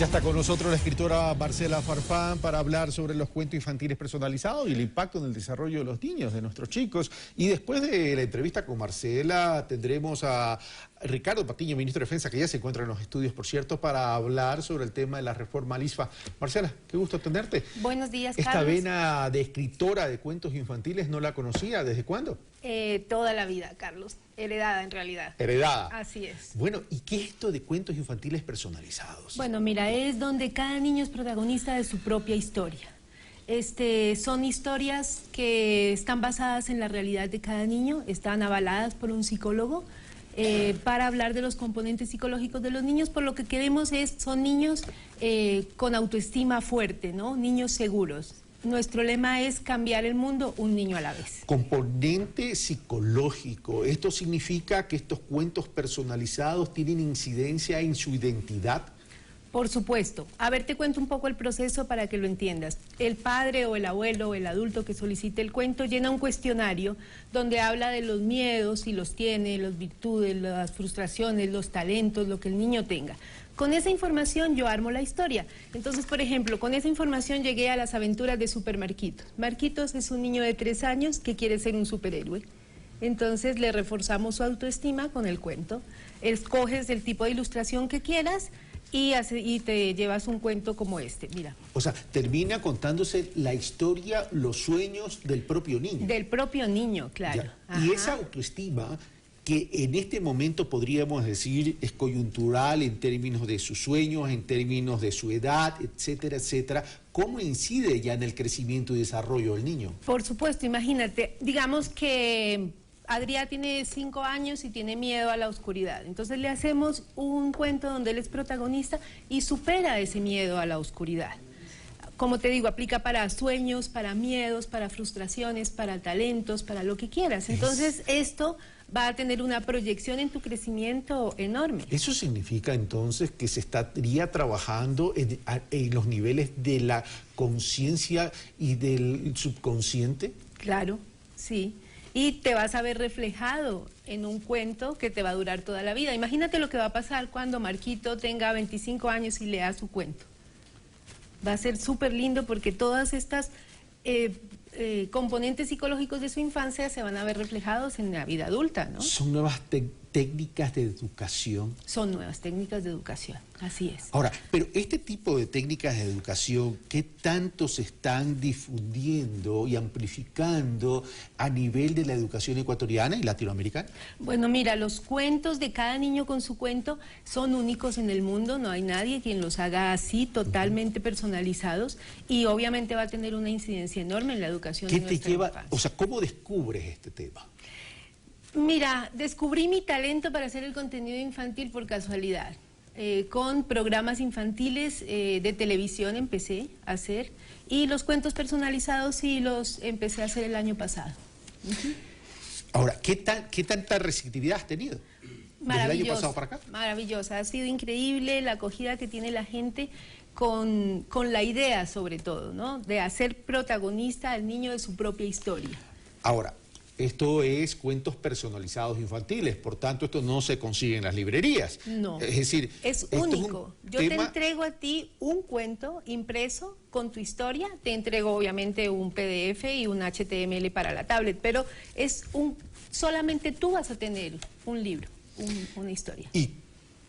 Ya está con nosotros la escritora Marcela Farfán para hablar sobre los cuentos infantiles personalizados y el impacto en el desarrollo de los niños, de nuestros chicos. Y después de la entrevista con Marcela tendremos a Ricardo Patiño, ministro de Defensa, que ya se encuentra en los estudios, por cierto, para hablar sobre el tema de la reforma al ISFA. Marcela, qué gusto tenerte. Buenos días, Carlos. Esta vena de escritora de cuentos infantiles no la conocía. ¿Desde cuándo? Toda la vida, Carlos. Heredada, en realidad. Heredada. Así es. Bueno, ¿y qué es esto de cuentos infantiles personalizados? Bueno, mira, es donde cada niño es protagonista de su propia historia. Son historias que están basadas en la realidad de cada niño, están avaladas por un psicólogo para hablar de los componentes psicológicos de los niños. Por lo que queremos son niños con autoestima fuerte, ¿no? Niños seguros. Nuestro lema es cambiar el mundo un niño a la vez. Componente psicológico. ¿Esto significa que estos cuentos personalizados tienen incidencia en su identidad? Por supuesto. A ver, te cuento un poco el proceso para que lo entiendas. El padre o el abuelo o el adulto que solicite el cuento llena un cuestionario donde habla de los miedos, si los tiene, las virtudes, las frustraciones, los talentos, lo que el niño tenga. Con esa información yo armo la historia. Entonces, por ejemplo, con esa información llegué a las aventuras de Super Marquitos. Marquitos es un niño de 3 años que quiere ser un superhéroe. Entonces le reforzamos su autoestima con el cuento. Escoges el tipo de ilustración que quieras y te llevas un cuento como este, mira. O sea, termina contándose la historia, los sueños del propio niño. Del propio niño, claro. Y esa autoestima, que en este momento podríamos decir es coyuntural en términos de sus sueños, en términos de su edad, etcétera, etcétera, ¿cómo incide ya en el crecimiento y desarrollo del niño? Por supuesto, imagínate, digamos que Adrián tiene 5 años y tiene miedo a la oscuridad. Entonces le hacemos un cuento donde él es protagonista y supera ese miedo a la oscuridad. Como te digo, aplica para sueños, para miedos, para frustraciones, para talentos, para lo que quieras. Entonces esto va a tener una proyección en tu crecimiento enorme. ¿Eso significa entonces que se estaría trabajando en los niveles de la conciencia y del subconsciente? Claro, sí. Y te vas a ver reflejado en un cuento que te va a durar toda la vida. Imagínate lo que va a pasar cuando Marquito tenga 25 años y lea su cuento. Va a ser súper lindo porque todas estas componentes psicológicos de su infancia se van a ver reflejados en la vida adulta, ¿no? Son nuevas técnicas de educación. Son nuevas técnicas de educación, así es. Ahora, pero este tipo de técnicas de educación, ¿qué tanto se están difundiendo y amplificando a nivel de la educación ecuatoriana y latinoamericana? Bueno, mira, los cuentos de cada niño con su cuento son únicos en el mundo, no hay nadie quien los haga así, totalmente personalizados, y obviamente va a tener una incidencia enorme en la educación de nuestra infancia. O sea, ¿cómo descubres este tema? Mira, descubrí mi talento para hacer el contenido infantil por casualidad. Con programas infantiles de televisión empecé a hacer, y los cuentos personalizados sí los empecé a hacer el año pasado. Ahora, ¿qué tanta receptividad has tenido desde el año pasado para acá? Maravillosa, ha sido increíble la acogida que tiene la gente con la idea, sobre todo, ¿no? De hacer protagonista al niño de su propia historia. Ahora, esto es cuentos personalizados infantiles, por tanto esto no se consigue en las librerías. No, es decir, es único. Yo te entrego a ti un cuento impreso con tu historia, te entrego obviamente un PDF y un HTML para la tablet, pero solamente tú vas a tener un libro, una historia. ¿Y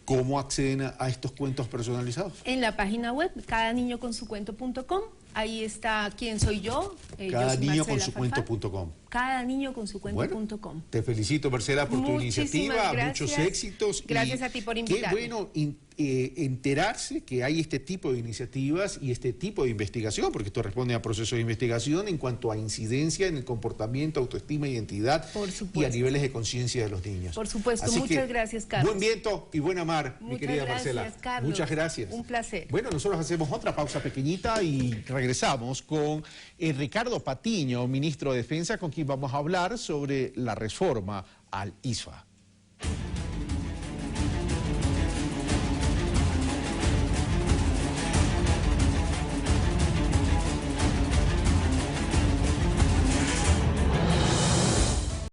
cómo acceden a estos cuentos personalizados? En la página web, cadaniñoconsucuento.com. Ahí está quién soy yo. Cadaniñoconsucuento.com. Cadaniñoconsucuento.com. Bueno, te felicito, Marcela, por tu iniciativa, muchos éxitos. Gracias a ti por invitarme. Qué bueno enterarse que hay este tipo de iniciativas y este tipo de investigación, porque esto responde a procesos de investigación en cuanto a incidencia en el comportamiento, autoestima, identidad y a niveles de conciencia de los niños. Por supuesto, así muchas gracias, Carlos. Buen viento y buena mar, mi querida Marcela. Carlos. Muchas gracias. Un placer. Bueno, nosotros hacemos otra pausa pequeñita y regresamos con Ricardo Patiño, ministro de Defensa, con quien vamos a hablar sobre la reforma al ISFA.